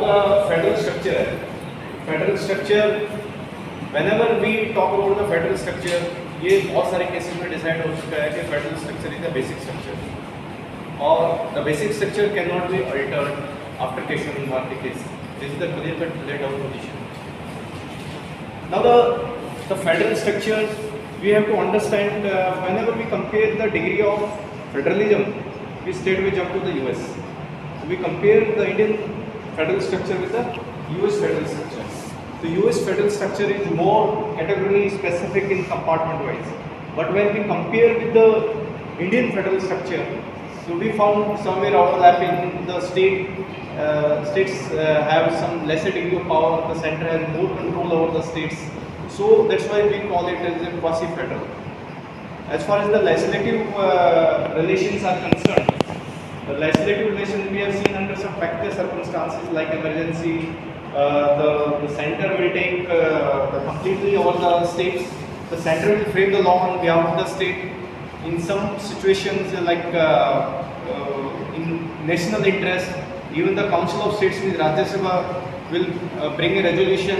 the federal structure, whenever we talk about the federal structure, ये बहुत सारे cases में डिसाइड हो चुका है कि federal structure is the basic structure और the basic structure can not be altered after Keshav and Bharti case. This is the clear cut laid out position. Now the federal structure, we have to understand whenever we compare the degree of federalism, we jump to the US. So we compare the Indian federal structure with the US federal structure. The US federal structure is more categorically specific in compartment wise. But when we compare with the Indian federal structure, so we found somewhere overlapping. The states have some lesser degree of power. The center has more control over the states. So that's why we call it as a quasi-federal. As far as the legislative relations are concerned, the legislative relations we have seen under some peculiar circumstances like emergency. The center will take completely over the states. The center will frame the law on behalf of the state. In some situations like in national interest, even the Council of States with Rajya Sabha will bring a resolution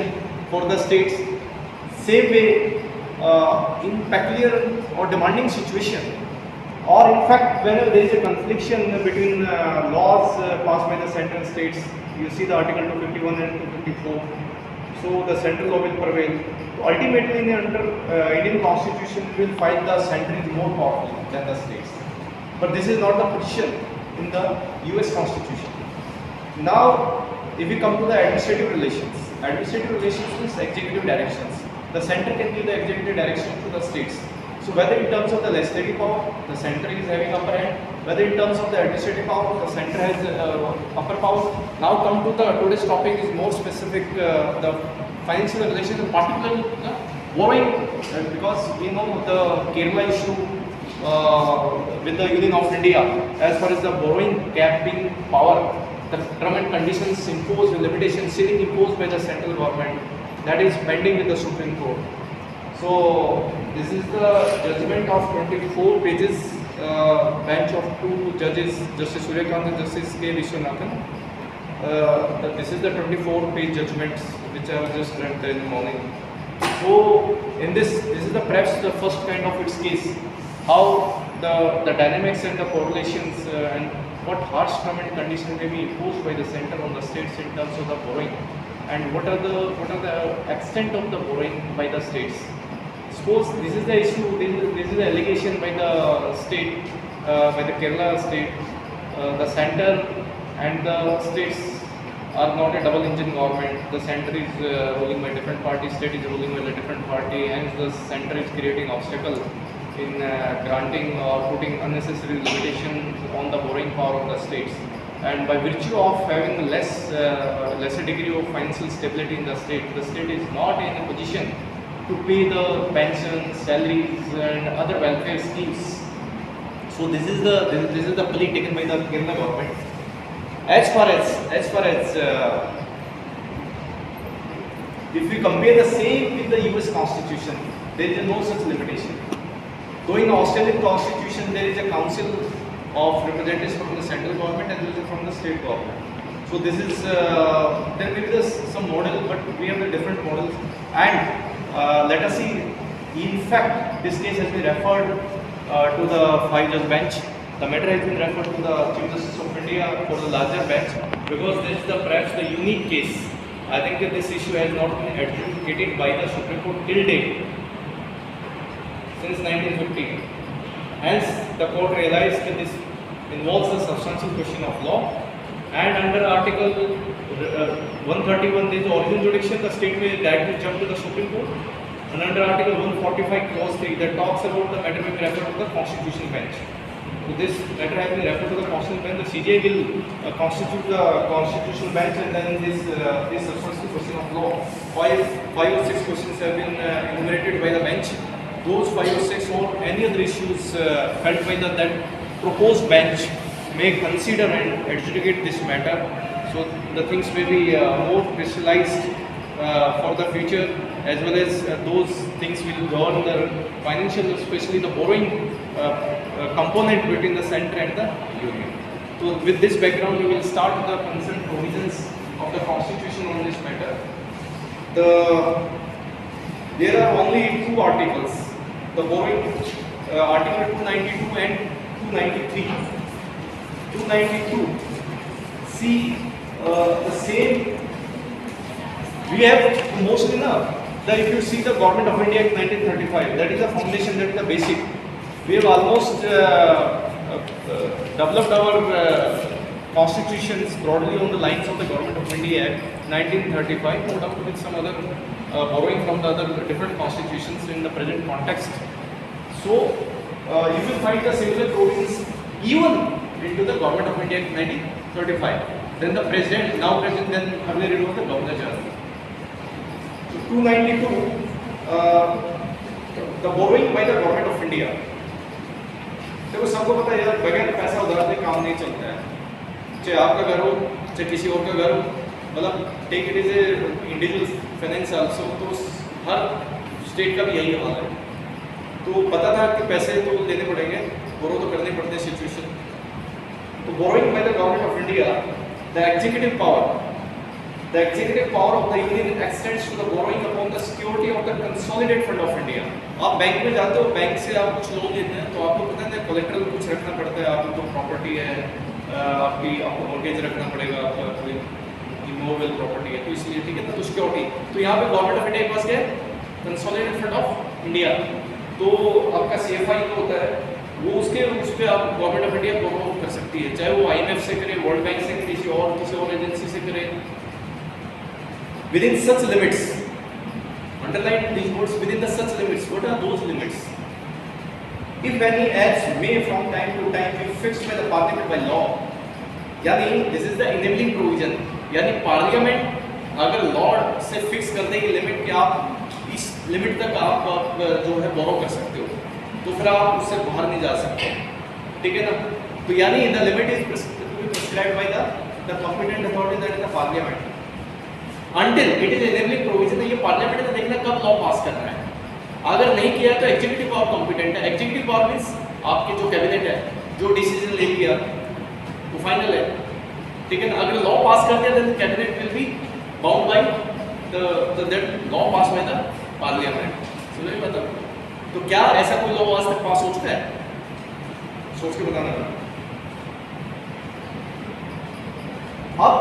for the states. Same way in peculiar or demanding situation, or in fact whenever there is a confliction between laws passed by the central states, you see the Article 251 and 254. So the central law will prevail. Ultimately, in under Indian Constitution, we will find the center is more powerful than the states. But this is not the position in the US Constitution. Now, if we come to the administrative relations means executive directions. The center can give the executive direction to the states. So whether in terms of the legislative power, the center is having upper hand. Whether in terms of the administrative power, the center has upper power. Now come to the today's topic is more specific, the financial relations, particularly borrowing, because we know the Kerala issue with the Union of India, as far as the borrowing cap being power, the term and conditions imposed, limitation ceiling imposed by the central government, that is pending with the Supreme Court. So this is the judgment of 24 pages, bench of two judges, Justice Suryakant and Justice K. Vishwanathan. This is the 24-page judgments which I have just read in the morning. So in this is the perhaps the first kind of its case, how the dynamics and the correlations and what harsh term and conditions may be imposed by the center on the states in terms of the borrowing, and what are the extent of the borrowing by the states. Suppose this is the issue, this is the allegation by the state, by the Kerala state. The center and the states are not a double engine government. The center is ruling by different party, state is ruling by a different party, hence the center is creating obstacle in granting or putting unnecessary limitations on the borrowing power of the states. And by virtue of having lesser degree of financial stability in the state is not in a position to pay the pensions, salaries, and other welfare schemes. So this is the plea taken by the Kerala government. As far as if we compare the same with the US Constitution, there is no such limitation. Though in the Australian Constitution there is a council of representatives from the central government as well as from the state government. So this is there may be some model, but we have the different models. And let us see. In fact, this case has been referred to the 5-judge bench. The matter has been referred to the Chief Justice of India for the larger bench, because this is perhaps the unique case. I think that this issue has not been adjudicated by the Supreme Court till date since 1950. Hence, the court realized that this involves a substantial question of law, and under Article 131 there is origin jurisdiction, the state may directly jump to the Supreme Court, and under Article 145 clause 3 that talks about the matter may be referred to the Constitutional Bench. So this matter has been referred to the Constitutional Bench. The CJI will constitute the Constitutional Bench, and then this substantial question of law, five or six questions have been enumerated by the bench. Those 5 or 6 or any other issues felt by that proposed bench may consider and adjudicate this matter. So the things may be more crystallized for the future, as well as those things will govern the financial, especially the borrowing component between the center and the union. So with this background, we will start the consent provisions of the constitution on this matter. There are only two articles, the borrowing article 292 and 293. 292. See the same. We have mostly that if you see the Government of India Act 1935, that is the foundation, that is the basic. We have almost developed our constitutions broadly on the lines of the Government of India Act 1935, no doubt with some other borrowing from the other different constitutions in the present context. So you will find the similar provisions even into the Government of India Act 1935. Then the President, now President, then earlier it was the Governor General. So 292, the borrowing by the Government of India. देखो सबको पता है यार, बगैर पैसा उधार के काम नहीं चलता है, चाहे आपका घर हो चाहे किसी और का घर हो, मतलब take it is individual finance also, तो हर स्टेट का भी यही हाल है। तो पता था कि पैसे तो लेने पड़ेंगे, बोरो तो करने पड़ते हैं सिचुएशन। तो borrowing by the government of India, the executive power of the union extends to the borrowing upon the security of the consolidated fund of India. आप बैंक में जाते हो, बैंक से आप कुछ लोन लेते हैं, तो आपको पता है कोलेटरल कुछ रखना पड़ता है, आपको प्रॉपर्टी है, आपको मॉर्गेज रखना पड़ेगा, आपका कोई इमोवेबल प्रॉपर्टी है, तो इसलिए ठीक है ना, तो सिक्योरिटी। तो यहाँ पे गवर्नमेंट ऑफ इंडिया के पास क्या है, कंसोलिडेटेड फंड ऑफ इंडिया। तो आपका CFI जो होता है वो उस पर आप गवर्नमेंट ऑफ इंडिया बोरो कर सकती है, चाहे वो IMF से करे, वर्ल्ड बैंक से, किसी और एजेंसी से करे, within such limits. Underline these words, within the such limits. What are those limits? If any acts may from time to time be fixed by the parliament by law, यानी this is the enabling provision, यानी parliament अगर law से fix कर देगी limit कि आप इस limit तक आप जो है बोरो कर सकते हो, तो फिर आप उससे बाहर नहीं जा सकते, ठीक है ना। तो यानी the limit is prescribed bye the competent authority, that is the parliament. Until it is enabling provision, ये पार्लियामेंट ने देखना कब लॉ पास करना है। अगर नहीं किया तो एग्जीक्यूटिव पावर कॉम्पिटेंट है। एग्जीक्यूटिव पावर मींस आपके जो कैबिनेट है, जो डिसीजन ले लिया वो फाइनल है, ठीक है ना। अगर लॉ पास कर दिया then cabinet will be bound by the that law pass by the parliament. समझ में आता? तो क्या ऐसा कोई लॉ आज तक पास हो चुका है? सोच के बताना। अब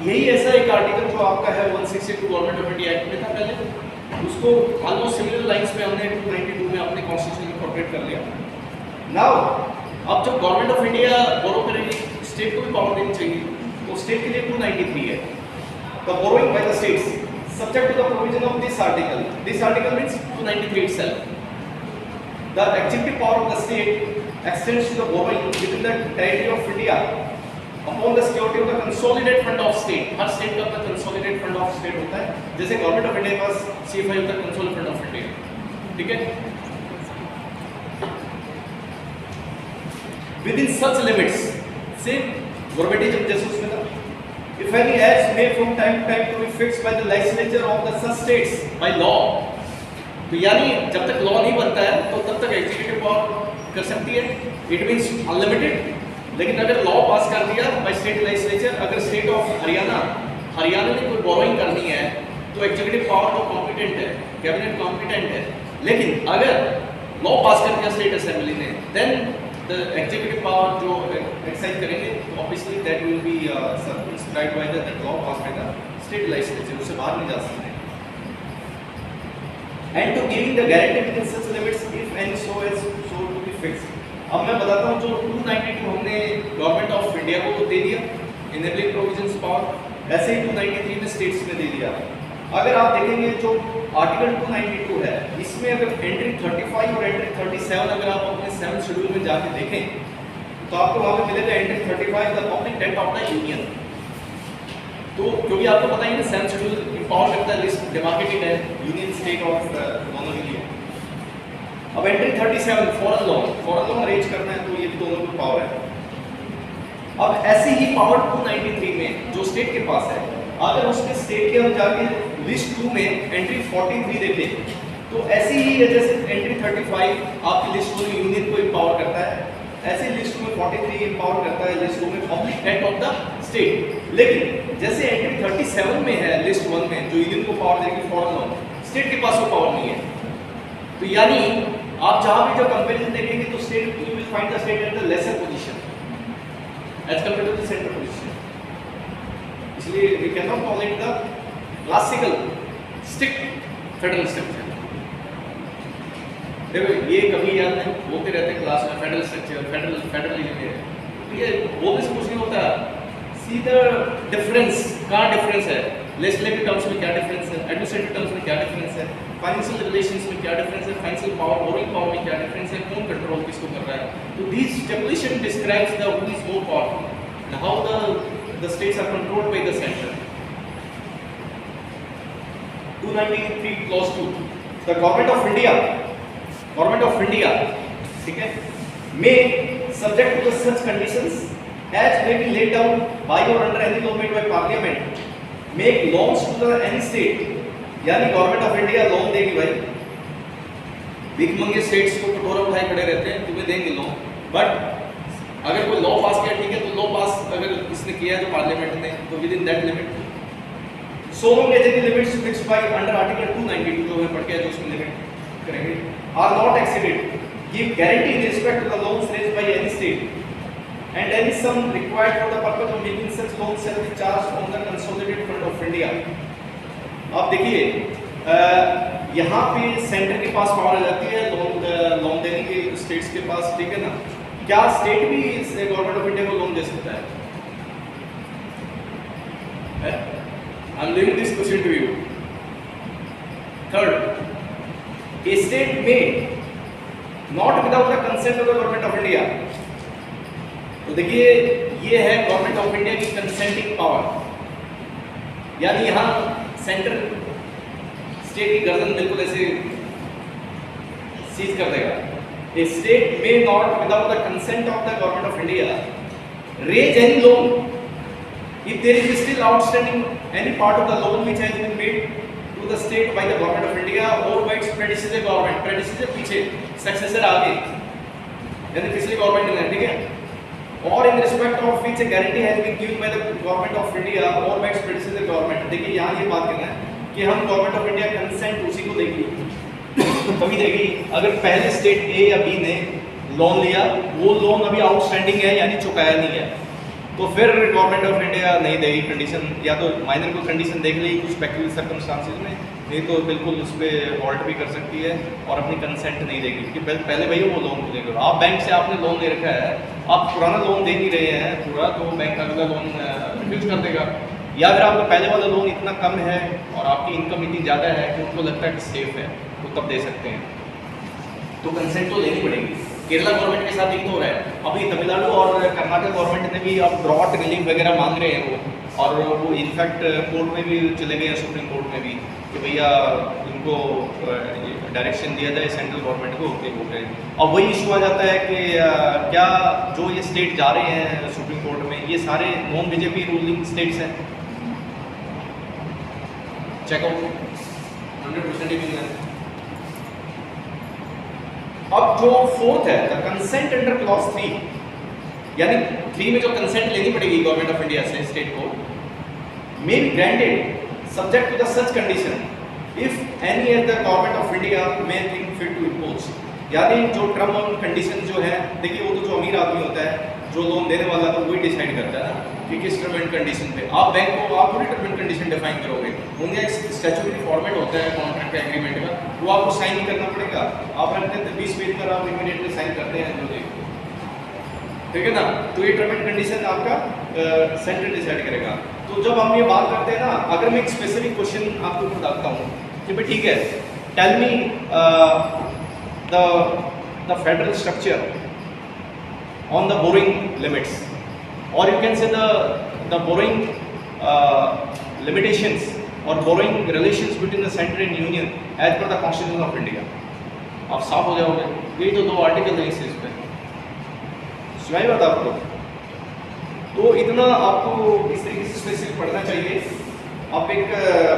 यही ऐसा एक आर्टिकल जो आपका है 162 गवर्नमेंट ऑफ इंडिया एक्ट में था पहले, उसको ऑलमोस्ट सिमिलर लाइंस पे हमने 292 में अपने कॉन्स्टिट्यूशन में इंकॉर्पोरेट कर लिया। नाउ अब जब गवर्नमेंट ऑफ इंडिया बोरो करेगी, स्टेट को भी पावर देनी चाहिए, तो स्टेट के लिए 293 है। The borrowing by the states subject to the provision of this article means 293 itself. The executive power of the state extends to the borrowing within the territory of India upon the security of the consolidated fund of state. Her state का अपना consolidated fund of state होता है, जैसे government of India के पास CFI होता है, consolidated fund of India, ठीक है। Within such limits, same verbatim जैसे उसमें था, if any acts may from time to time to be fixed by the legislature of the such states by law. तो यानी जब तक लॉ नहीं बनता है तो तब तक एग्जीक्यूटिव पावर कर सकती है, इट मींस अनलिमिटेड। लेकिन अगर लॉ पास कर दिया बाय स्टेट लेजिस्लेचर, अगर स्टेट ऑफ हरियाणा ने कोई बोरोइंग करनी है तो एग्जीक्यूटिव पावर तो कॉम्पिटेंट है, कैबिनेट कॉम्पिटेंट है। लेकिन अगर लॉ पास कर दिया स्टेट असेंबली ने, देन द एग्जीक्यूटिव पावर जो एक्सरसाइज करेंगे तो obviously that will be circumscribed by the law pass by the state legislature, उससे बाहर नहीं जा सकते। And to giving the guarantee within such limits if and so as so to be fixed. अब मैं बताता हूँ जो 292 हमने गवर्नमेंट ऑफ इंडिया को दे दिया इनेबलिंग प्रोविजंस पावर, ऐसे ही 293 में स्टेट्स में दे दिया। अगर आप देखेंगे जो आर्टिकल 292 है, इसमें अगर एंट्री 35 और एंट्री 37 अगर आप अपने 7th शेड्यूल में जाके देखें तो आपको वहाँ पे मिलेगा entry 35 the public debt of the union. तो क्योंकि आपको पता ही ना 7th शेड्यूल इंपावर करता है, लिस्ट डिमार्केटेड है यूनियन स्टेट और दोनों के लिए। अब एंट्री 37 फॉरेन लॉ अरेंज करना है, तो ये भी दोनों को पावर है। अब ऐसी ही पावर 293 में जो स्टेट के पास है, अगर उसके स्टेट के हम जाके लिस्ट 2 में एंट्री 43 देखें तो ऐसी ही है जैसे एंट्री 35 आपकी लिस्ट 2 यूनियन को इंपावर करता है, ऐसे लिस्ट में 43 इंपावर करता है लिस्ट 2 में public debt of the state. लेकिन जैसे एंट्री 37 में है लिस्ट 1 में, जो यूनियन को पावर देगी फॉरेन लॉ, स्टेट के पास वो पावर नहीं है। तो यानी आप जहां भी जो कंपैरिजन देखेंगे तो state you will find the state at the lesser position as compared to the central position. इसलिए we can not call it the classical strict federal structure. देखो ये कभी याद नहीं बोलते रहते हैं क्लास में फेडरल स्ट्रक्चर फेडरल यूनियन, ये बोलने से कुछ नहीं होता। सी द डिफरेंस, कहाँ डिफरेंस है, लेजिस्लेटिव टर्म्स में क्या डिफरेंस है, एडमिनिस्ट्रेटिव टर्म्स में क्या डिफरेंस है, फाइनेंशियल रिलेशंस में क्या डिफरेंस है, फाइनेंशियल पावर बोरिंग पावर में क्या डिफरेंस है, कौन कंट्रोल किसको कर रहा है। तो this stipulation describes the who is more powerful and how the states are controlled by the centre. 293 clause 2, the government of India, ठीक है, may subject to the such conditions as may be laid down by or under any law made by parliament make loans to the any state। यानी government of India loan देगी भाई, भीख मंगे states को कटोरा उठाए खड़े रहते हैं, तुम्हें देंगे लोन, बट अगर कोई लॉ पास किया ठीक है, तो लॉ पास अगर इसने किया है तो पार्लियामेंट ने, तो with in that limit so long as any limits fixed by under article 292 जो है पढ़ के जो उसमें लिमिट करेंगे are not exceeded, give guarantee in respect to the loans raised by any state and any sum required for the purpose of making such loans shall be charged on the consolidated fund of India। अब देखिए यहाँ पे centre के पास power आ जाती है loan देने की states के पास, ठीक है ना। क्या स्टेट भी गवर्नमेंट ऑफ इंडिया को लोन दे सकता है? I'm leaving this question to you. Third, a state may not without the consent of the government of India। तो देखिए ये है गवर्नमेंट ऑफ इंडिया की कंसेंटिंग पावर, यानी यहाँ सेंटर स्टेट की गर्दन बिल्कुल ऐसे सीज कर देगा। A state may not without the consent of the government of India raise any loan if there is still outstanding any part of the loan which has been made to the state by the government of India or by its predecessor government, predecessor पीछे, successor आगे, यानी पिछली government ने, ठीक है, और in respect of which a guarantee has been given by the government of India or by its predecessor government। देखिए यहाँ ये बात करना है कि हम गवर्नमेंट ऑफ इंडिया कंसेंट उसी को देगी, कभी देगी अगर पहले स्टेट ए या बी ने लोन लिया, वो लोन अभी आउटस्टैंडिंग है यानी चुकाया नहीं है, तो फिर गवर्नमेंट ऑफ इंडिया नहीं देगी कंडीशन, या तो माइनर को कंडीशन देख लेगी कुछ स्पेक्युलर सर्कमस्टांसेस में, नहीं तो बिल्कुल उस पर हॉल्ट भी कर सकती है और अपनी कंसेंट नहीं देगी, क्योंकि पहले भैया वो लोन को देगा। आप बैंक से आपने लोन ले रखा है, आप पुराना लोन दे नहीं रहे हैं पूरा, तो बैंक अगला लोन रिफ्यूज कर देगा, या फिर आपका पहले वाला लोन इतना कम है और आपकी इनकम इतनी ज़्यादा है कि उनको लगता है कि सेफ है, तो तब दे सकते हैं, तो कंसेंट तो लेनी पड़ेगी। केरला गवर्नमेंट के साथ यही तो हो रहा है, अभी तमिलनाडु और कर्नाटक गवर्नमेंट ने भी अब ड्रॉट रिलीफ वगैरह मांग रहे हैं वो, और वो इनफैक्ट कोर्ट में भी चले गए हैं, सुप्रीम कोर्ट में भी, कि भैया इनको डायरेक्शन दिया जाए सेंट्रल गवर्नमेंट को कि वो करें। अब वही इशू आ जाता है कि क्या जो ये स्टेट जा रहे हैं सुप्रीम कोर्ट में, ये सारे नॉन बीजेपी रूलिंग स्टेट्स हैं? चेकआउट 100% ही है। अब जो फोर्थ है द कंसेंट अंडर क्लॉज 3, यानी 3 में जो कंसेंट लेनी पड़ेगी गवर्नमेंट ऑफ इंडिया से स्टेट को, may be granted subject to the such condition if any other government of India may think fit to impose. यानी जो टर्म और कंडीशन जो है, देखिए वो तो जो अमीर आदमी होता है, जो लोन देने वाला तो वही डिसाइड करता है ना कि किस टर्म एंड कंडीशन पे। आप बैंक को आप पूरी टर्म एंड कंडीशन डिफाइन करोगे, उनका एक स्टैट्यूटरी फॉर्मेट होता है कॉन्ट्रैक्ट का, एग्रीमेंट का, वो आपको साइन नहीं करना पड़ेगा, आप रखते हैं 20 पेज पर आप इमीडिएटली साइन करते हैं जो देखो, ठीक है ना। तो ये टर्म एंड कंडीशन आपका सेंटर डिसाइड करेगा। तो जब हम ये बात करते हैं ना, अगर मैं एक स्पेसिफिक क्वेश्चन आपको बताता हूँ कि भाई ठीक है, tell me the federal structure on the borrowing limits, or you can say the borrowing limitations or borrowing relations between the center and union as per the Constitution of India। आप साफ हो जाओगे, यही तो 2 आर्टिकल है इस पे, सुनाई बात आपको। तो इतना आपको इस तरीके से स्पेसिफिक पढ़ना चाहिए। अब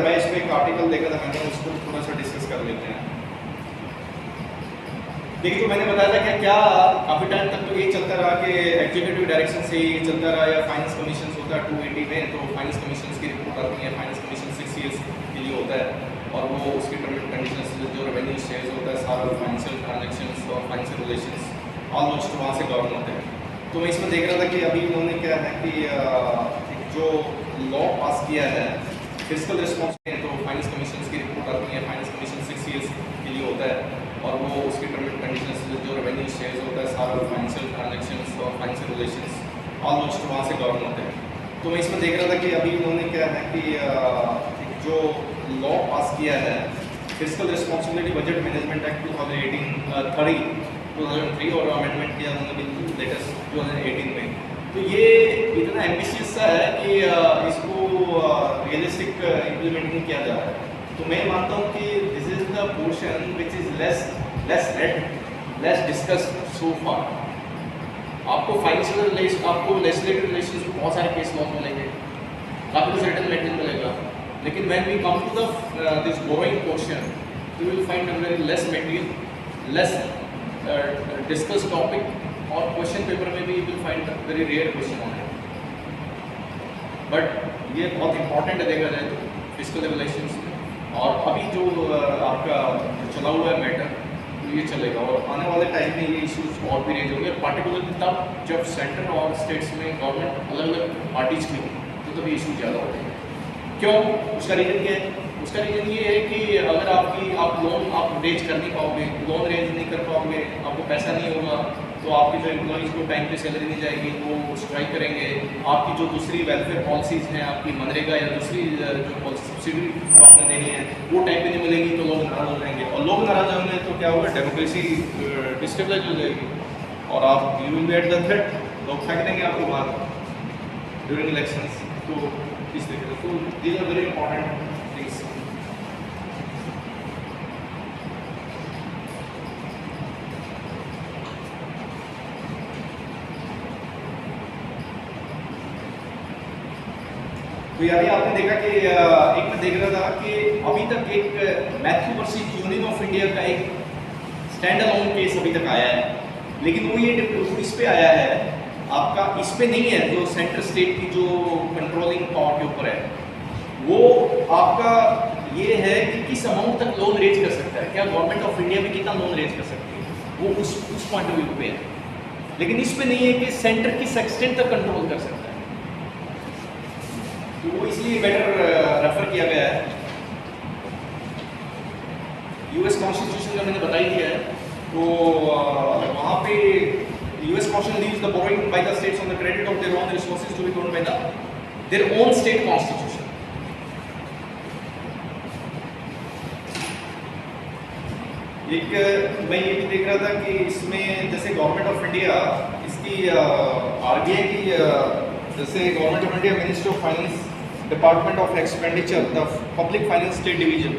मैं इसमें एक आर्टिकल देखा था, मैंने उसको थोड़ा सा डिस्कस कर लेते हैं। देखिए, तो मैंने बताया था क्या काफ़ी टाइम तक तो ये चलता रहा कि एग्जीक्यूटिव डायरेक्शन से ये चलता रहा, या फाइनेंस कमीशन होता है 280 में, तो फाइनेंस कमीशन की रिपोर्ट आती है। फाइनेंस कमीशन 6 ईयर्स के लिए होता है और वो उसके टर्म एंड कंडीशन जो रेवेन्यू शेयर्स होता है, सारा फाइनेंशियल ट्रांजेक्शंस और फाइनेंशियल रिलेशंस ऑलमोस्ट वहाँ से गवर्न होते हैं। तो मैं इसमें देख रहा था कि अभी उन्होंने क्या है कि जो लॉ पास किया है फिजिकल रिस्पॉन्सिबिलिटी, तो फाइनेंस कमीशन की रिपोर्ट आती है। फाइनेंस कमीशन 6 ईयर्स के लिए होता है और वो उसके टर्म एंड कंडीशन जो रेवेन्यू शेयर्स होता है, सारा फाइनेंशियल ट्रांजेक्शंस और फाइनेंशियल रिलेशंस ऑलमोस्ट वहाँ से गवर्न होते हैं। तो मैं इसमें देख रहा था कि अभी उन्होंने क्या है कि जो लॉ पास किया है physical responsibility budget management act 2003 और अमेंडमेंट किया उन्होंने बिल्कुल लेटेस्ट 2018 में। तो ये इतना एम्बिशियस सा है कि इसको रियलिस्टिक इम्प्लीमेंट नहीं किया जा रहा है। तो मैं मानता हूँ कि this is the portion which is less read, less discussed so far. आपको फाइनेंशियल रिलेशन, आपको लेजिस्लेटिव रिलेशंस में बहुत सारे केस लॉ मिलेंगे, काफ़ी कुछ रिटन मेटेरियल मिलेगा, लेकिन when we come to the this borrowing portion you will find a very less material, less discuss topic और क्वेश्चन पेपर में भी you will find very rare question on it. But ये बहुत important है देखा जाए तो फिजिकल रिलेशंस में। और अभी जो आपका चला हुआ है मैटर तो ये चलेगा और आने वाले टाइम में ये इश्यूज और भी रेज होंगे, पार्टिकुलरली तब जब सेंटर और स्टेट्स में गवर्नमेंट अलग अलग पार्टीज की होगी तो तभी इशू ज़्यादा होंगे। क्यों? उसका रीज़न क्या है? उसका रीज़न ये है कि अगर आप लोन रेज कर नहीं पाओगे, लोन रेज नहीं कर पाओगे, आपको पैसा नहीं होगा, तो आपके जो एम्प्लॉइज़ को टाइम पे सैलरी नहीं जाएगी, वो स्ट्राइक करेंगे। आपकी जो दूसरी वेलफेयर पॉलिसीज़ हैं, आपकी मनरेगा या दूसरी जो पॉलिसी सब्सिडी जो आपने देनी है वो टाइम पे नहीं मिलेगी, तो लोग नाराज़ हो जाएंगे और लोग नाराज़ होंगे तो क्या होगा, डेमोक्रेसी डिस्टेबलाइज हो जाएगी और आप you will be at the threat, लोग फेंक देंगे आपको बाहर ड्यूरिंग इलेक्शंस। तो इस तरीके से तो these are very important things. तो यानी आपने देखा कि एक मैं देख रहा था कि अभी तक एक Matthew versus union of India का एक स्टैंड अलोन केस अभी तक आया है, लेकिन वो ये इस पे आया है आपका, इस पे नहीं है जो सेंट्रल स्टेट की जो कंट्रोलिंग पावर के ऊपर है, वो आपका ये है कि किस अमाउंट तक लोन रेज कर सकता है, क्या गवर्नमेंट ऑफ इंडिया भी कितना लोन रेज कर सकती है, वो उस पॉइंट ऑफ व्यू पे है। लेकिन इस पे नहीं है कि सेंटर किस एक्सटेंट तक कंट्रोल कर सकता है, तो वो इसलिए बेटर रेफर किया गया है। यूएस कॉन्स्टिट्यूशन का मैंने बता ही दिया है, तो वहाँ पे US constitution leaves the borrowing by the states on the credit of their own resources to be governed by their own state constitution. एक मैं ये भी देख रहा था कि इसमें जैसे गवर्नमेंट ऑफ इंडिया इसकी आरबीआई की जैसे government of India ministry of finance department of expenditure the public finance state division,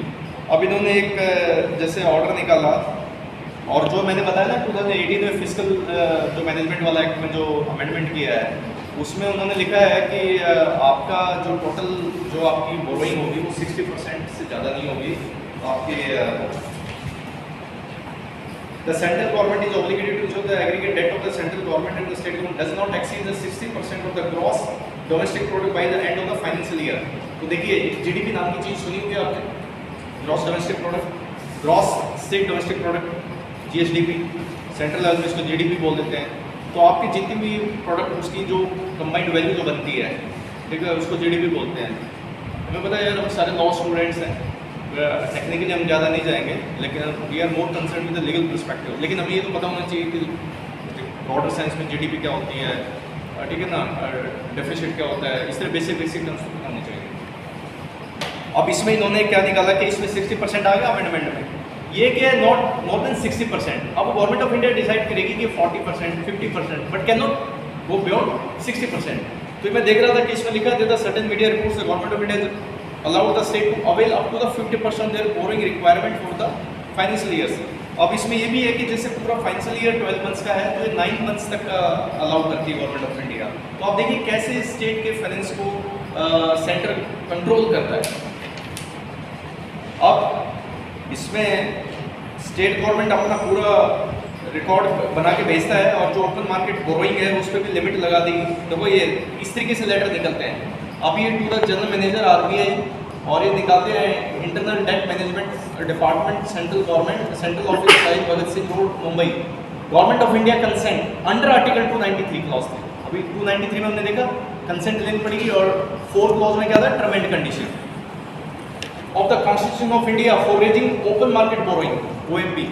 अब इन्होंने एक जैसे ऑर्डर निकाला और जो मैंने बताया ना 2018 में फिजिकल जो मैनेजमेंट वाला एक्ट में जो अमेंडमेंट किया है उसमें उन्होंने लिखा है कि आपका जो टोटल जो आपकी बोरोइंग होगी वो 60% से ज़्यादा नहीं होगी। आपके The central government is obligated to show the aggregate debt of the central government and the state government does not exceed the 60% of the gross domestic product by the end of the financial year। तो देखिए GDP नाम की चीज़ सुनी होगी आपने, gross domestic product, gross state domestic product, GSDP, central level में इसको GDP बोल देते हैं। तो आपकी जितनी भी प्रोडक्ट उसकी जो कंबाइंड वैल्यू जो बनती है, ठीक है, उसको जीडीपी बोलते हैं। हमें पता है यार, हम सारे लॉ स्टूडेंट्स हैं, टेक्निकली हम ज़्यादा नहीं जाएंगे, लेकिन we are more concern with the legal perspective. लेकिन हमें ये तो पता होना चाहिए कि ब्रॉडर सेंस में जीडीपी क्या होती है, ठीक है ना, डेफिसिट क्या होता है, इस तरह बेसिक टर्म्स पता होनी चाहिए। अब इसमें इन्होंने क्या निकाला कि इसमें 60% आ गया अमेंडमेंट में, ये क्या है, नॉट मोर देन 60%। अब गवर्नमेंट ऑफ इंडिया डिसाइड करेगी कि 40%, 50%, but can not go beyond 60%। तो मैं देख रहा था कि इसमें लिखा था certain media reports government of India allow the state to avail up to the 50% their borrowing requirement for the financial years। अब इसमें ये भी है कि जैसे पूरा फाइनेंशियल ईयर 12 मंथ्स का है तो ये 9 मंथ्स तक अलाउ करती है गवर्नमेंट ऑफ इंडिया। तो आप देखिए कैसे स्टेट के फाइनेंस को सेंटर कंट्रोल करता है। अब इसमें स्टेट गवर्नमेंट अपना पूरा रिकॉर्ड बना के भेजता है, और जो ओपन मार्केट बोरोइंग है उस पर भी लिमिट लगा दी। देखो ये इस तरीके से लेटर निकलते हैं। अब ये to the general manager RBI, और ये निकालते हैं internal debt management department, central government, central office साइज Bhagat Singh road Mumbai, government of India consent under article 293 clause थे। अभी 293 में हमने देखा कंसेंट लेनी पड़ेगी, और 4 क्लॉज में क्या था, term and condition of the Constitution of India for raising open market borrowing OMB,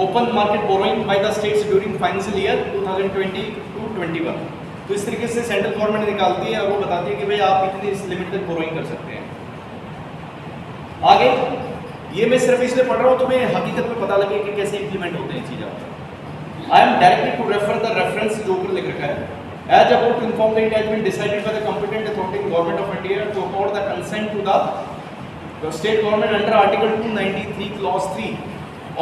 open market borrowing by the states during financial year 2020 to 21। तो इस तरीके से सेंट्रल गवर्नमेंट निकालती है और वो बताती है कि भाई आप इतनी इस लिमिट तक बोरोइंग कर सकते हैं। आगे ये मैं सिर्फ इसलिए पढ़ रहा हूँ तो मैं हकीकत में पता लगे कि कैसे इंप्लीमेंट होते हैं चीज़ें। I am directly to refer the reference जो ऊपर लिख रखा है, as about to inform that it has been decided by the competent authority government of India to accord the consent to the state government under article 293 clause 3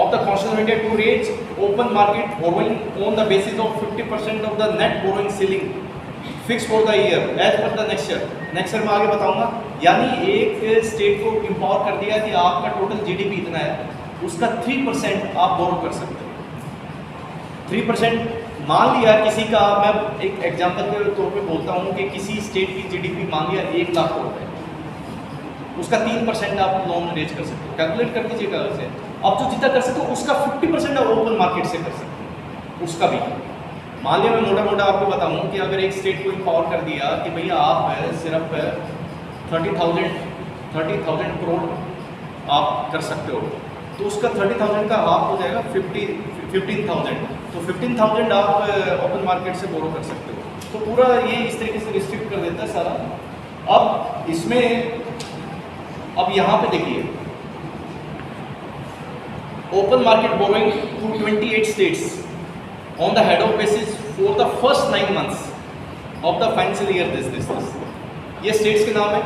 of the Constitution of India to raise open market borrowing on the basis of 50% of the net borrowing ceiling fixed for the year as per the next year। Next year में आगे बताऊंगा। यानी एक state को empower कर दिया कि आपका टोटल जीडीपी इतना है, उसका 3% आप बोरो कर सकते हो। 3% मान लिया किसी का, मैं एक एग्जांपल के तौर पे बोलता हूँ कि किसी स्टेट की जीडीपी मान लिया 1 लाख करोड़ है, उसका 3% आप लोन रेज कर सकते हो। कैलकुलेट कर दीजिएगा वैसे। अब जो जितना कर सकते हो उसका 50% आप ओपन मार्केट से कर सकते हो, उसका भी। मान लिया मैं मोटा मोटा आपको बताऊं कि अगर एक स्टेट को एम्पावर कर दिया कि भैया आप सिर्फ 30,000 करोड़ आप कर सकते हो, तो उसका 30,000 का हाफ हो जाएगा 15,000। तो 15,000 आप ओपन मार्केट से बोरो कर सकते हो। तो पूरा ये इस तरीके से रिस्ट्रिक्ट कर देता है सारा। अब इसमें अब यहाँ पे देखिए, open market borrowing to 28 states on the head of basis for the first 9 months of the financial year this। ये states के नाम है।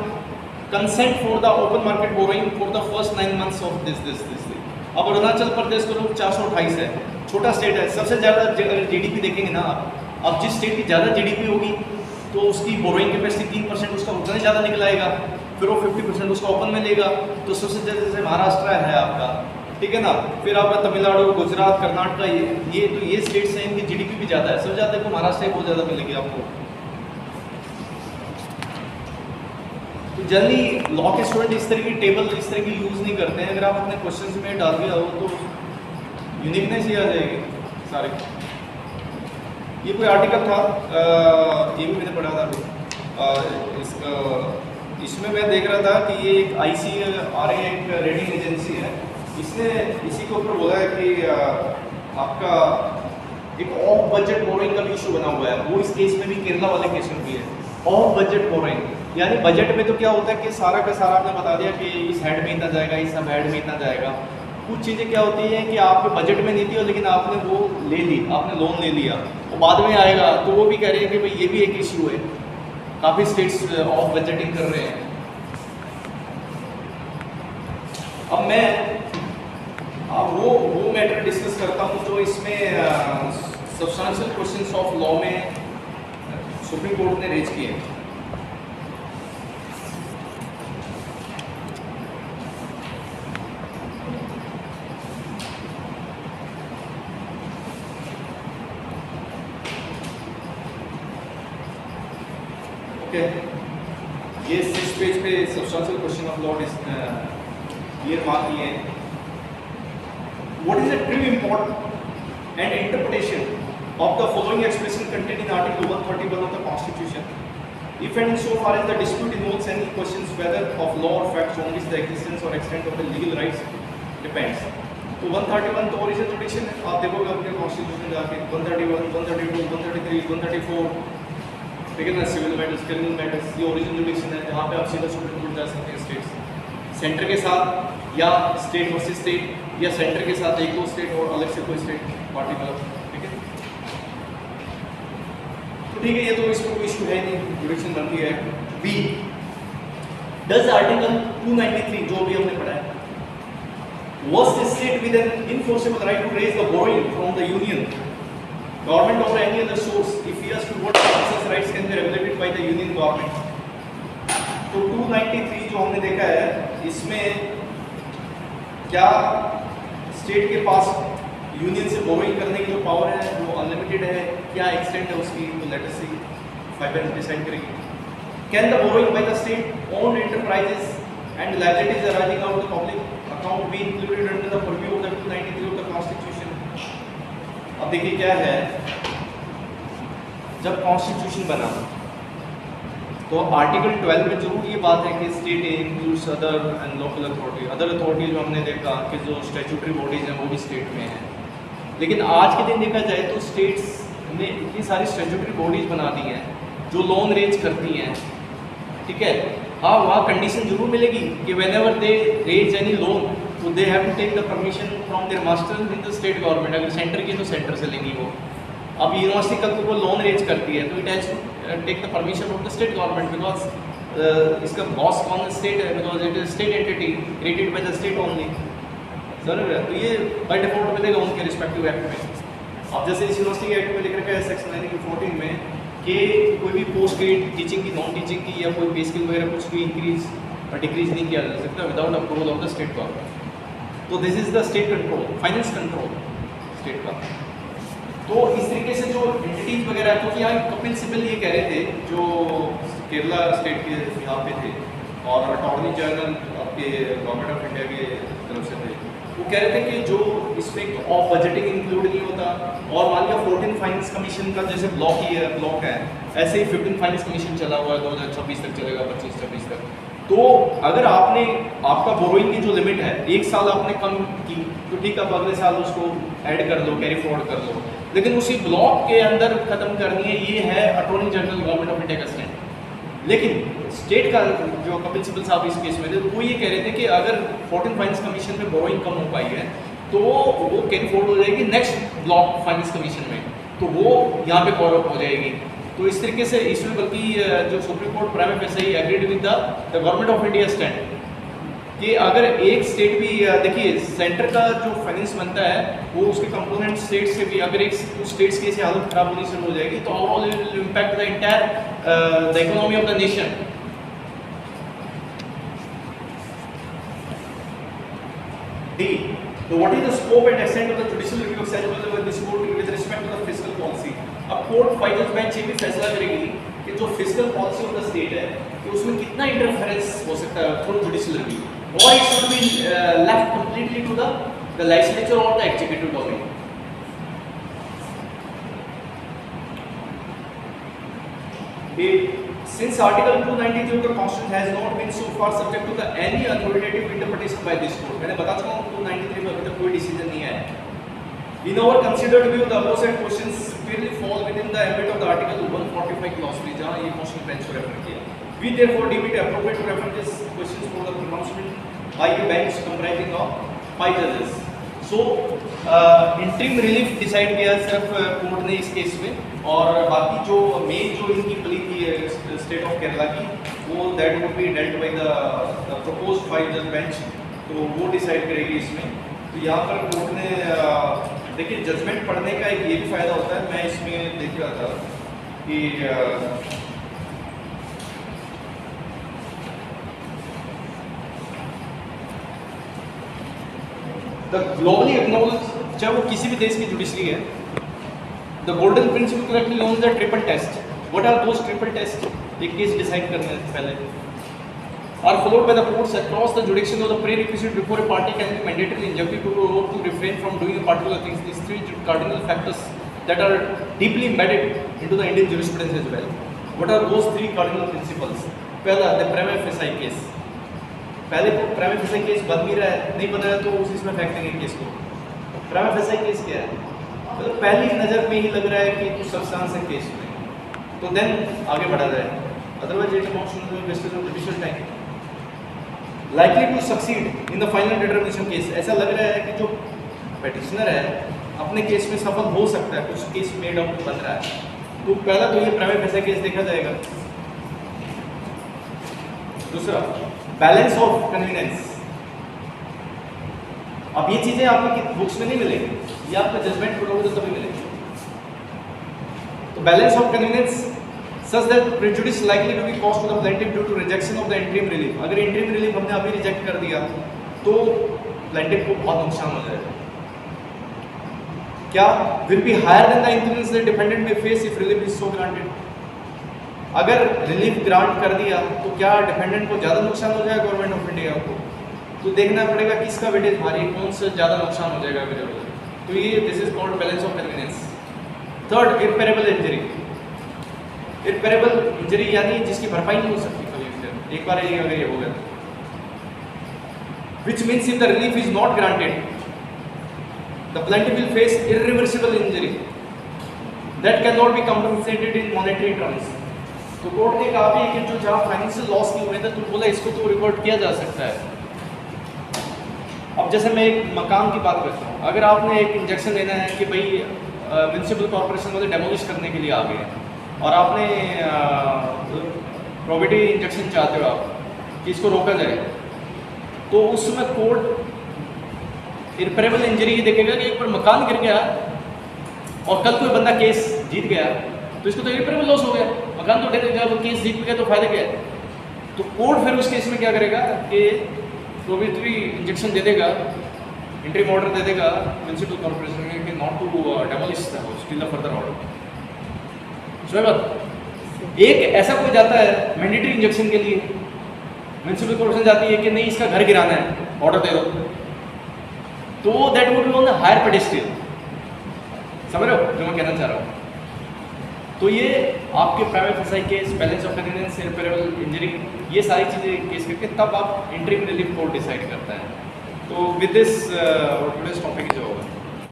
consent for the open market borrowing for the first 9 months of this। अब अरुणाचल प्रदेश का लोग 428 है, छोटा state है। सबसे ज़्यादा जीडीपी देखेंगे ना आप, अब जिस स्टेट की ज़्यादा जीडीपी होगी तो उसकी बोरोइंग कैपेसिटी 3% उसका उतना ज़्यादा निकल आएगा, फिर वो 50% उसका ओपन में लेगा। तो सबसे ज़्यादा जैसे महाराष्ट्र है आपका, ठीक है ना, फिर आपका तमिलनाडु, गुजरात, कर्नाटक, ये तो ये स्टेट्स हैं, इनकी जीडीपी भी ज़्यादा है। सबसे ज़्यादा देखो महाराष्ट्र बहुत ज़्यादा मिलेगी आपको। तो जनरली लॉ के स्टूडेंट इस तरह की टेबल इस तरह की यूज़ नहीं करते हैं। अगर आप अपने क्वेश्चंस में डाल दिया हो तो यूनिकनेस ही आ जाएगी सारे। ये कोई आर्टिकल था, ये भी मैंने पढ़ा था इसका, इसमें मैं देख रहा था कि ये एक ICRA एक रेटिंग एजेंसी है, इसने इसी के ऊपर बोला है कि आपका एक ऑफ बजट बोरोइंग का भी इशू बना हुआ है। वो इस केस में भी, केरला वाले केस में भी है। ऑफ बजट बोरोइंग यानी बजट में तो क्या होता है कि सारा का सारा आपने बता दिया कि इस हेड में इतना जाएगा, इस सब हेड में इतना जाएगा। कुछ चीज़ें क्या होती हैं कि आपके बजट में नहीं थी और लेकिन आपने वो ले ली, आपने लोन ले लिया, वो बाद में आएगा, तो वो भी कह रहे हैं कि भाई ये भी एक इशू है। काफ़ी स्टेट्स ऑफ बजटिंग कर रहे हैं। अब मैं वो मैटर डिस्कस करता हूँ जो इसमें सब्सटेंशियल क्वेश्चंस ऑफ लॉ में सुप्रीम कोर्ट ने रेज किए हैं। ये 6 पेज पे सब्सटेंशियल क्वेश्चन ऑफ लॉ ये मार्क किए हैं। What is the true import and interpretation of the following expression contained in Article 131 of the Constitution? If and insofar as the dispute involves any questions whether of law or facts on which the existence or extent of the legal rights depends. तो 131 तो original जुडिक्शन है, आप देखोगे अपने constitution जाके 131, 132, 133, 134, ठीक है ना, सिविल मैटर्स, क्रिमिनल मैटर्स, ये ओरिजिनल जुडिक्शन है जहाँ पे आप सीधा सुप्रीम कोर्ट जा सकते हैं स्टेट्स सेंटर के साथ या स्टेट वर्सेस स्टेट या सेंटर के साथ एक दो स्टेट और अलग से कोई स्टेट पार्टिकुलर, ठीक है। तो ठीक है, ये तो इसको कोई इशू है नहीं, जुडिक्शन बनती है। बी डज आर्टिकल 293 जो भी हमने पढ़ा है was the state with an enforceable right to raise the borrowing from the union government or any other source if yes to what such rights can be regulated by the union government। तो 293 जो हमने देखा है इसमें क्या state के पास union से borrowing करने की जो पावर है वो अनलिमिटेड है, क्या एक्सटेंट है उसकी, तो लेट अस सी, फाइव डिसाइड करेंगे। Can the borrowing by the state owned enterprises and liabilities arising out of the public account be included under the purview of the 293 of the constitution. अब देखिए क्या है, जब constitution बना तो article 12 में जरूर ये बात है कि state includes other and local authority. Other authority जो हमने देखा कि जो स्टैट्यूटरी बॉडीज हैं वो भी स्टेट में हैं, लेकिन आज के दिन देखा जाए तो स्टेट्स ने इतनी सारी स्टैट्यूटरी बॉडीज बना दी हैं जो लोन रेज करती हैं, ठीक है। हाँ, वहाँ कंडीशन जरूर मिलेगी कि whenever they raise any loan तो they have to take the permission from their masters in the state government. अगर सेंटर की तो सेंटर से लेंगी वो। अब यूनिवर्सिटी कल को लोन रेज करती है तो it has to take the permission of the state government, because इसका बॉस कौन स्टेट है, because it is state entity created by the state only. जरूर है, तो ये बाय डिफॉल्ट मिलेगा उनके रिस्पेक्टिव एक्ट में। अब जैसे इस यूनिवर्सिटी के एक्ट में लिख रखा है सेक्शन 14 में कि कोई भी पोस्ट ग्रेड टीचिंग की, नॉन टीचिंग की या कोई पे स्केल वगैरह कुछ भी इंक्रीज और डिक्रीज नहीं किया जा सकता without approval of the state government. तो this is the state control, finance control state का। तो इस तरीके से जो एंटिटीज वगैरह, क्योंकि यहाँ कपिल सिब्बल ये कह रहे थे जो केरला स्टेट के यहाँ पे थे और अटॉर्नी जनरल आपके गवर्नमेंट ऑफ इंडिया के तरफ से थे, वो कह रहे थे कि जो इसमें ऑफ बजटिंग इंक्लूड नहीं होता, और मान लिया 14 फाइनेंस कमीशन का जैसे ब्लॉक है ऐसे ही 15 फाइनेंस कमीशन चला हुआ है, 2026 तक चलेगा, 25-26 तक। तो अगर आपने आपका बोरोइंग की जो लिमिट है एक साल आपने कम की तो ठीक है, आप अगले साल उसको ऐड कर लो, कैरी फॉरवर्ड कर लो, लेकिन उसी ब्लॉक के अंदर खत्म करनी है। ये है attorney general government of India का स्टैंड। लेकिन स्टेट का जो कपिल सिब्बल साहब इस केस में थे वो ये कह रहे थे कि अगर 14 फाइनेंस कमीशन में बोरोइंग कम हो पाई है तो वो कैरी फॉरवर्ड हो जाएगी नेक्स्ट ब्लॉक फाइनेंस कमीशन में, तो वो यहाँ पे कवर अप हो जाएगी। तो इस तरीके से इसमें बल्कि जो सुप्रीम कोर्ट प्राइम फैसला ही agreed with the government of India stand कि अगर एक स्टेट भी, देखिए सेंटर का जो फाइनेंस बनता है वो उसके कंपोनेंट स्टेट से भी, अगर एक स्टेट्स की ऐसी हालत खराब होनी शुरू हो जाएगी तो overall it will impact the entire the economy of the nation. D. So what is the scope and extent of the judicial review of such by this court with respect to the fiscal policy? अब court final bench ये भी फैसला करेगी कि जो fiscal policy of the state है कि उसमें कितना इंटरफेरेंस हो सकता है थ्रू जुडिशियल रिव्यू, और it should be left completely to the legislature और the executive domain. Since Article 293 of the Constitution has not been so far subject to the any authoritative interpretation by this court, मैंने बता चुका हूँ 293 में अभी तक कोई डिसीजन नहीं आया। In our considered view, the aforesaid questions clearly fall within the ambit of the Article 145 clause 3, जहाँ ये क्वेश्चन बेंच को रेफर किया। We therefore deem it appropriate to refer these questions for the pronouncement by a bench comprising of 5 judges. So interim relief decide किया सिर्फ court ने इस case में, और बाकी जो मेन जो इनकी प्ली थी स्टेट ऑफ केरला की वो that would be dealt by the proposed 5 जज बेंच, तो वो डिसाइड करेगी इसमें। तो यहाँ पर कोर्ट ने देखिए जजमेंट पढ़ने का एक ये भी फ़ायदा होता है, मैं इसमें देख रहा था कि द ग्लोबली एक्नॉलेज, चाहे वो किसी भी देश की जुडिशरी है, the golden principle correctly known the triple test. What are those triple test? एक केस डिसाइड करने से पहले are followed by the courts across the jurisdiction of the prerequisite before a party can be mandatorily injuncted to refrain from doing a particular thing. These 3 cardinal factors that are deeply embedded into the Indian jurisprudence as well. What are those 3 cardinal principles? पहला, the prima facie case. पहले तो prima facie case बन भी रहा है, नहीं बना है तो उसी में फेंक देंगे केस को। prima facie case क्या है? मतलब पहली नज़र में ही लग रहा है कि कुछ सब्सटेंस है केस में, तो देन आगे बढ़ा जाए। Otherwise it amounts to wastage of judicial time. Likely to succeed in the final determination case, ऐसा लग रहा है कि जो पेटिशनर है अपने केस में सफल हो सकता है, कुछ केस मेड आउट बन रहा है, तो पहला तो ये प्राइमा फेसी केस देखा जाएगा। दूसरा, बैलेंस ऑफ कन्वीनियंस। अब ये चीजें आपको बुक्स में नहीं मिलेंगी, ये आपको जजमेंट पढ़ोगे तो तभी मिलेगी। तो balance of convenience such that prejudice likely to be caused to the plaintiff due to rejection of the interim relief. अगर interim relief हमने अभी रिजेक्ट कर दिया तो plaintiff को बहुत नुकसान हो जाएगा। क्या will be higher than the increments the dependent में face if relief is so granted. अगर रिलीफ ग्रांट कर दिया तो क्या डिपेंडेंट को ज़्यादा नुकसान हो जाएगा गवर्नमेंट ऑफ इंडिया को? तो देखना पड़ेगा किसका वेटेज भारी, कौन सा ज़्यादा नुकसान हो जाएगा अगर। तो ये this is called balance of convenience. Third, irreparable injury. Irreparable injury यानी जिसकी भरपाई नहीं हो सकती कभी एक बार ये अगर ये हो गया, which means if the relief is not granted, the plaintiff will face irreversible injury that cannot be compensated in monetary terms. तो कोर्ट ने कहा भी कि जो जहाँ फाइनेंशियल लॉस नहीं हुए थे तो बोला इसको तो रिकॉर्ड किया जा सकता है। अब जैसे मैं एक मकान की बात करता हूँ, अगर आपने एक इंजेक्शन लेना है कि भाई म्यूनसिपल कॉर्पोरेशन वाले डेमोलिश करने के लिए आ गए हैं और आपने प्रॉपर्टी इंजेक्शन चाहते हो आप कि इसको रोका जाए, तो उस समय कोर्ट इरपेरेबल इंजरी ये देखेगा कि एक बार मकान गिर गया और कल कोई बंदा केस जीत गया तो इसको तो इरपेरेबल लॉस हो गया, मकान तो गिर गया, वो केस जीत गया तो फायदा क्या है। तो कोर्ट फिर उस केस में क्या करेगा कि प्रोविटरी इंजेक्शन दे देगा, इंट्रीम ऑर्डर दे देगा म्यूनसिपल कॉर्पोरेशन में कि not to demolish the house till the further order. So बात एक ऐसा कोई जाता है मैंडेटरी इंजेक्शन के लिए, म्यूनसिपल कॉर्पोरेशन जाती है कि नहीं इसका घर गिराना है, ऑर्डर दे दो, तो that would be on the higher pedestal. समझ रहे हो जो मैं कहना चाह रहा हूँ? तो ये आपके प्राइवेट फसाई case, balance of convenience, irreparable injury, ये सारी चीज़ें केस करके तब आप इंटरिम रिलीफ कोर्ट डिसाइड करता है। तो विद दिस टुडेस टॉपिक जो होगा